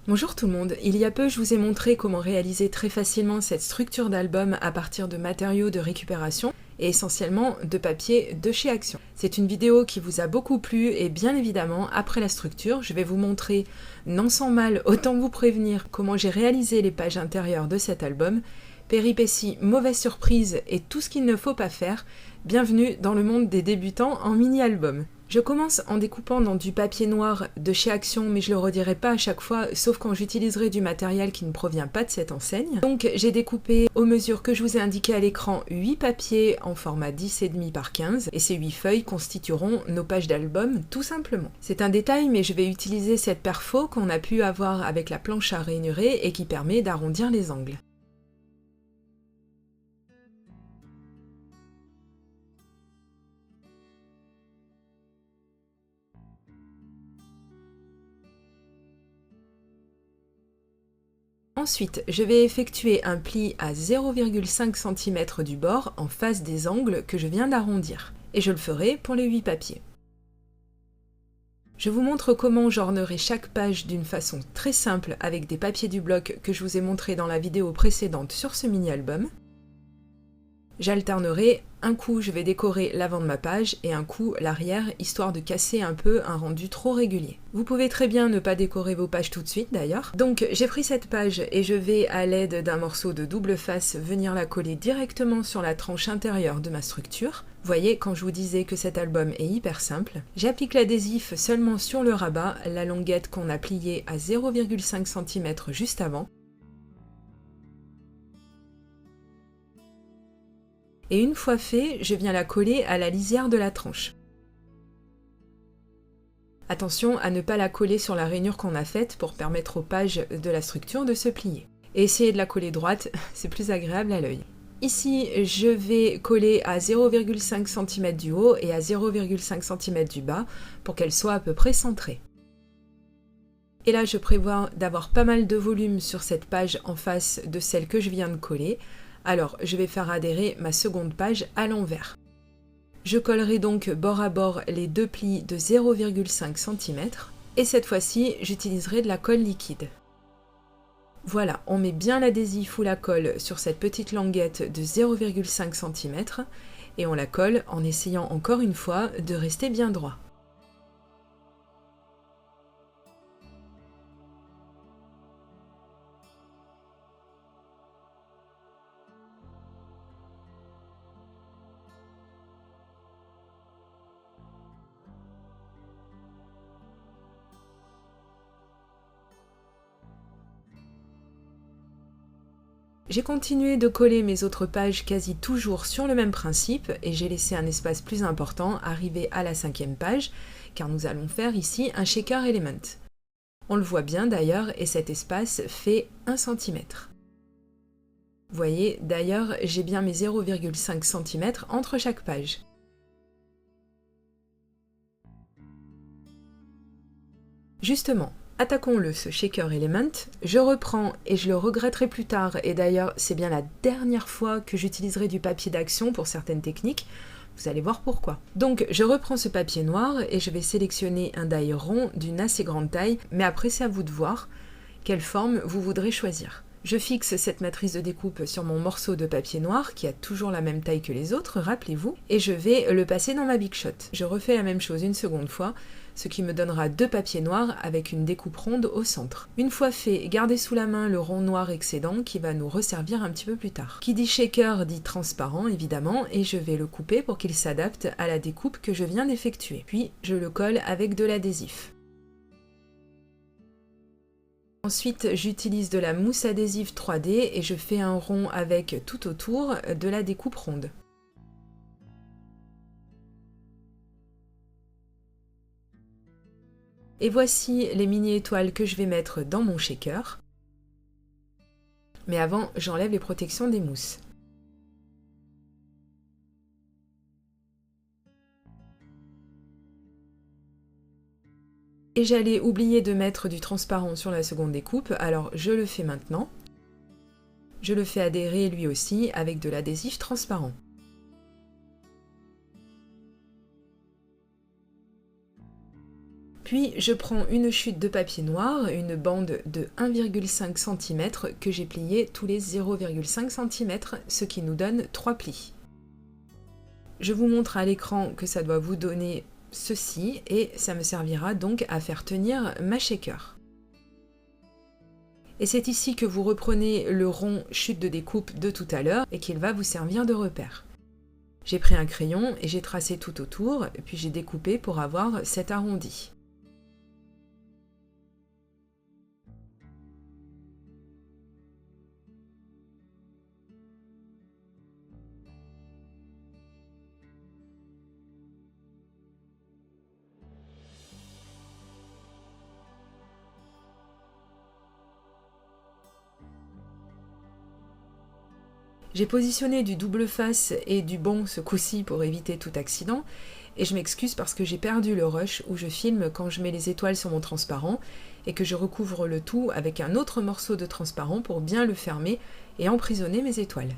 Bonjour tout le monde, il y a peu je vous ai montré comment réaliser très facilement cette structure d'album à partir de matériaux de récupération et essentiellement de papier de chez Action. C'est une vidéo qui vous a beaucoup plu et bien évidemment après la structure je vais vous montrer, non sans mal, autant vous prévenir comment j'ai réalisé les pages intérieures de cet album, péripéties, mauvaises surprises et tout ce qu'il ne faut pas faire. Bienvenue dans le monde des débutants en mini-album. Je commence en découpant dans du papier noir de chez Action, mais je le redirai pas à chaque fois, sauf quand j'utiliserai du matériel qui ne provient pas de cette enseigne. Donc j'ai découpé aux mesures que je vous ai indiquées à l'écran 8 papiers en format 10,5 par 15, et ces 8 feuilles constitueront nos pages d'album tout simplement. C'est un détail, mais je vais utiliser cette perfo qu'on a pu avoir avec la planche à ranurer et qui permet d'arrondir les angles. Ensuite, je vais effectuer un pli à 0,5 cm du bord en face des angles que je viens d'arrondir. Et je le ferai pour les 8 papiers. Je vous montre comment j'ornerai chaque page d'une façon très simple avec des papiers du bloc que je vous ai montré dans la vidéo précédente sur ce mini-album. J'alternerai, un coup je vais décorer l'avant de ma page et un coup l'arrière, histoire de casser un peu un rendu trop régulier. Vous pouvez très bien ne pas décorer vos pages tout de suite d'ailleurs. Donc j'ai pris cette page et je vais à l'aide d'un morceau de double face venir la coller directement sur la tranche intérieure de ma structure. Vous voyez, quand je vous disais que cet album est hyper simple, j'applique l'adhésif seulement sur le rabat, la languette qu'on a pliée à 0,5 cm juste avant. Et une fois fait, je viens la coller à la lisière de la tranche. Attention à ne pas la coller sur la rainure qu'on a faite pour permettre aux pages de la structure de se plier. Et essayez de la coller droite, c'est plus agréable à l'œil. Ici, je vais coller à 0,5 cm du haut et à 0,5 cm du bas pour qu'elle soit à peu près centrée. Et là, je prévois d'avoir pas mal de volume sur cette page en face de celle que je viens de coller. Alors, je vais faire adhérer ma seconde page à l'envers. Je collerai donc bord à bord les deux plis de 0,5 cm et cette fois-ci, j'utiliserai de la colle liquide. Voilà, on met bien l'adhésif ou la colle sur cette petite languette de 0,5 cm et on la colle en essayant encore une fois de rester bien droit. J'ai continué de coller mes autres pages quasi toujours sur le même principe et j'ai laissé un espace plus important arrivé à la 5e page car nous allons faire ici un shaker element. On le voit bien d'ailleurs et cet espace fait 1 cm. Vous voyez d'ailleurs j'ai bien mes 0,5 cm entre chaque page. Justement, attaquons-le, ce shaker element. Je reprends et je le regretterai plus tard, et d'ailleurs c'est bien la dernière fois que j'utiliserai du papier d'Action pour certaines techniques, vous allez voir pourquoi. Donc je reprends ce papier noir et je vais sélectionner un die rond d'une assez grande taille, mais après c'est à vous de voir quelle forme vous voudrez choisir. Je fixe cette matrice de découpe sur mon morceau de papier noir qui a toujours la même taille que les autres, rappelez-vous, et je vais le passer dans ma Big Shot. Je refais la même chose une seconde fois, ce qui me donnera deux papiers noirs avec une découpe ronde au centre. Une fois fait, gardez sous la main le rond noir excédent qui va nous resservir un petit peu plus tard. Qui dit shaker dit transparent évidemment et je vais le couper pour qu'il s'adapte à la découpe que je viens d'effectuer. Puis je le colle avec de l'adhésif. Ensuite, j'utilise de la mousse adhésive 3D et je fais un rond avec tout autour de la découpe ronde. Et voici les mini-étoiles que je vais mettre dans mon shaker. Mais avant, j'enlève les protections des mousses. Et j'allais oublier de mettre du transparent sur la seconde découpe, alors je le fais maintenant. Je le fais adhérer lui aussi avec de l'adhésif transparent. Puis je prends une chute de papier noir, une bande de 1,5 cm que j'ai pliée tous les 0,5 cm, ce qui nous donne 3 plis. Je vous montre à l'écran que ça doit vous donner ceci et ça me servira donc à faire tenir ma shaker. Et c'est ici que vous reprenez le rond chute de découpe de tout à l'heure et qu'il va vous servir de repère. J'ai pris un crayon et j'ai tracé tout autour, puis j'ai découpé pour avoir cet arrondi. J'ai positionné du double face et du bon ce coup-ci pour éviter tout accident, et je m'excuse parce que j'ai perdu le rush où je filme quand je mets les étoiles sur mon transparent et que je recouvre le tout avec un autre morceau de transparent pour bien le fermer et emprisonner mes étoiles.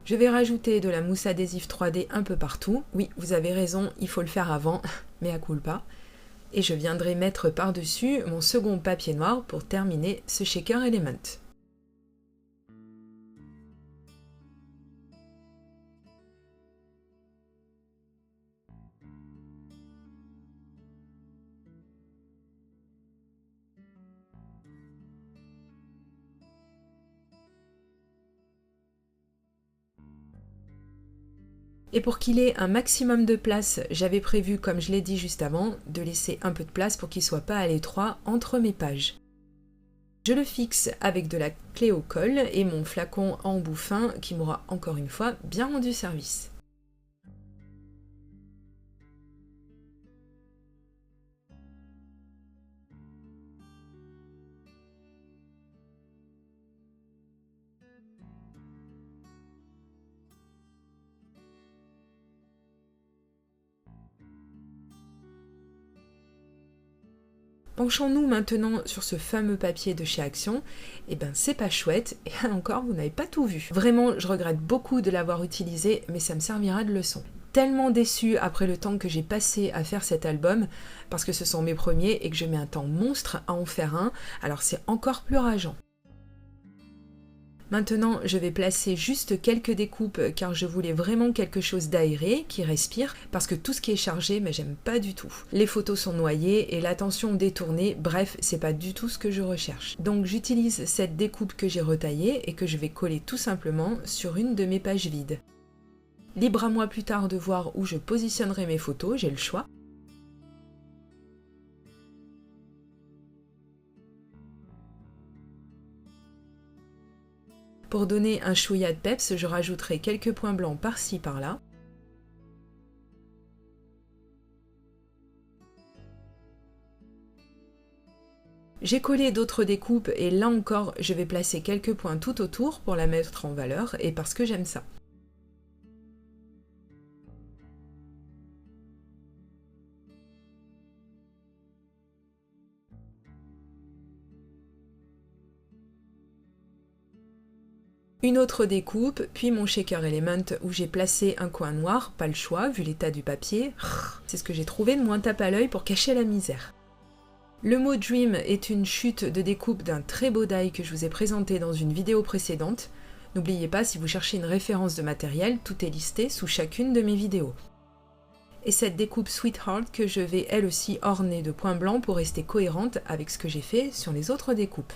Je vais rajouter de la mousse adhésive 3D un peu partout. Oui, vous avez raison, il faut le faire avant, mais à culpa. Et je viendrai mettre par-dessus mon second papier noir pour terminer ce shaker element. Et pour qu'il ait un maximum de place, j'avais prévu, comme je l'ai dit juste avant, de laisser un peu de place pour qu'il ne soit pas à l'étroit entre mes pages. Je le fixe avec de la clé au colle et mon flacon en bout fin qui m'aura encore une fois bien rendu service. Penchons-nous maintenant sur ce fameux papier de chez Action. Et ben c'est pas chouette, et encore vous n'avez pas tout vu. Vraiment, je regrette beaucoup de l'avoir utilisé, mais ça me servira de leçon. Tellement déçue après le temps que j'ai passé à faire cet album, parce que ce sont mes premiers et que je mets un temps monstre à en faire un, alors c'est encore plus rageant. Maintenant, je vais placer juste quelques découpes car je voulais vraiment quelque chose d'aéré, qui respire, parce que tout ce qui est chargé, mais j'aime pas du tout. Les photos sont noyées et l'attention détournée, bref, c'est pas du tout ce que je recherche. Donc j'utilise cette découpe que j'ai retaillée et que je vais coller tout simplement sur une de mes pages vides. Libre à moi plus tard de voir où je positionnerai mes photos, j'ai le choix. Pour donner un chouïa de peps, je rajouterai quelques points blancs par-ci par-là. J'ai collé d'autres découpes et là encore, je vais placer quelques points tout autour pour la mettre en valeur et parce que j'aime ça. Une autre découpe, puis mon shaker element où j'ai placé un coin noir, pas le choix vu l'état du papier. C'est ce que j'ai trouvé de moins tape à l'œil pour cacher la misère. Le mot Dream est une chute de découpe d'un très beau die que je vous ai présenté dans une vidéo précédente. N'oubliez pas, si vous cherchez une référence de matériel, tout est listé sous chacune de mes vidéos. Et cette découpe Sweetheart que je vais elle aussi orner de points blancs pour rester cohérente avec ce que j'ai fait sur les autres découpes.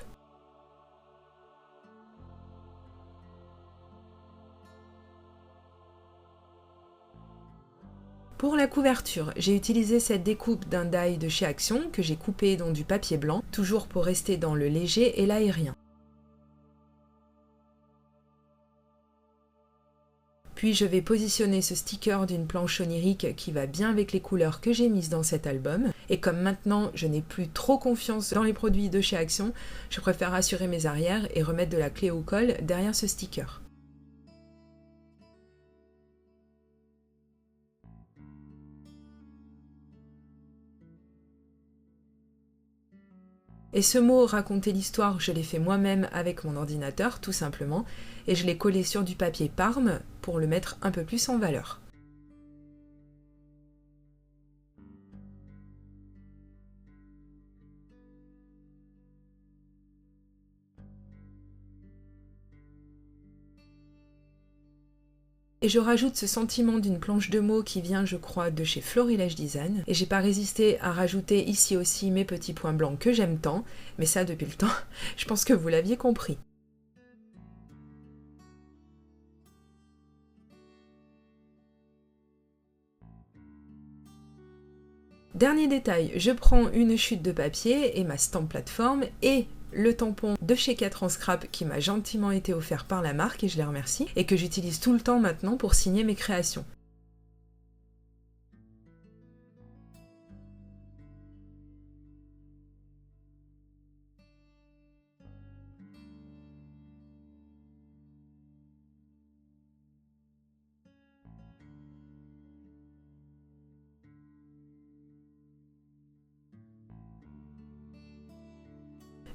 Pour la couverture, j'ai utilisé cette découpe d'un die de chez Action que j'ai coupé dans du papier blanc, toujours pour rester dans le léger et l'aérien. Puis je vais positionner ce sticker d'une planche onirique qui va bien avec les couleurs que j'ai mises dans cet album. Et comme maintenant je n'ai plus trop confiance dans les produits de chez Action, je préfère assurer mes arrières et remettre de la clé au colle derrière ce sticker. Et ce mot « raconter l'histoire », je l'ai fait moi-même avec mon ordinateur, tout simplement, et je l'ai collé sur du papier Parme pour le mettre un peu plus en valeur. Et je rajoute ce sentiment d'une planche de mots qui vient, je crois, de chez Florilège Design. Et j'ai pas résisté à rajouter ici aussi mes petits points blancs que j'aime tant, mais ça depuis le temps, je pense que vous l'aviez compris. Dernier détail, je prends une chute de papier et ma stamp plateforme et le tampon de chez 4 en scrap qui m'a gentiment été offert par la marque et je les remercie et que j'utilise tout le temps maintenant pour signer mes créations.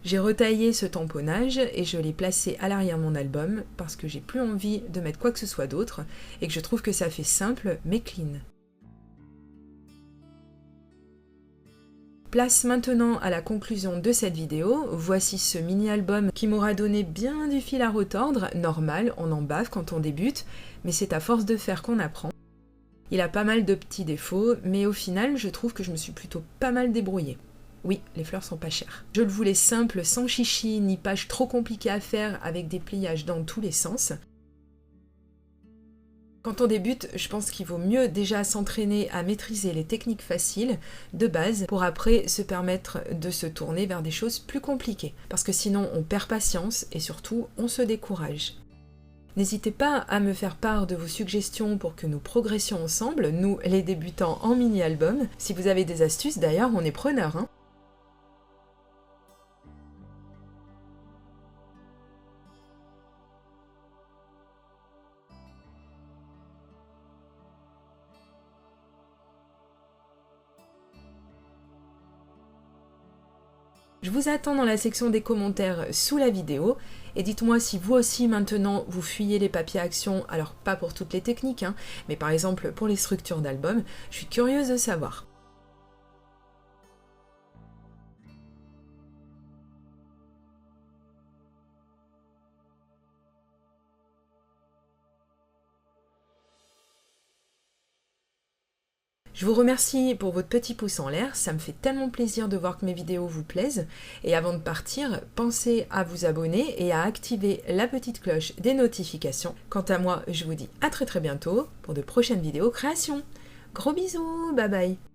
J'ai retaillé ce tamponnage et je l'ai placé à l'arrière de mon album parce que j'ai plus envie de mettre quoi que ce soit d'autre et que je trouve que ça fait simple mais clean. Place maintenant à la conclusion de cette vidéo. Voici ce mini-album qui m'aura donné bien du fil à retordre. Normal, on en bave quand on débute, mais c'est à force de faire qu'on apprend. Il a pas mal de petits défauts, mais au final, je trouve que je me suis plutôt pas mal débrouillée. Oui, les fleurs sont pas chères. Je le voulais simple, sans chichi, ni page trop compliquée à faire, avec des pliages dans tous les sens. Quand on débute, je pense qu'il vaut mieux déjà s'entraîner à maîtriser les techniques faciles, de base, pour après se permettre de se tourner vers des choses plus compliquées. Parce que sinon, on perd patience et surtout, on se décourage. N'hésitez pas à me faire part de vos suggestions pour que nous progressions ensemble, nous les débutants en mini-album. Si vous avez des astuces, d'ailleurs, on est preneurs, hein. Je vous attends dans la section des commentaires sous la vidéo et dites-moi si vous aussi maintenant vous fuyez les papiers action, alors pas pour toutes les techniques, hein, mais par exemple pour les structures d'albums, je suis curieuse de savoir. Je vous remercie pour votre petit pouce en l'air, ça me fait tellement plaisir de voir que mes vidéos vous plaisent. Et avant de partir, pensez à vous abonner et à activer la petite cloche des notifications. Quant à moi, je vous dis à très bientôt pour de prochaines vidéos création. Gros bisous, bye bye.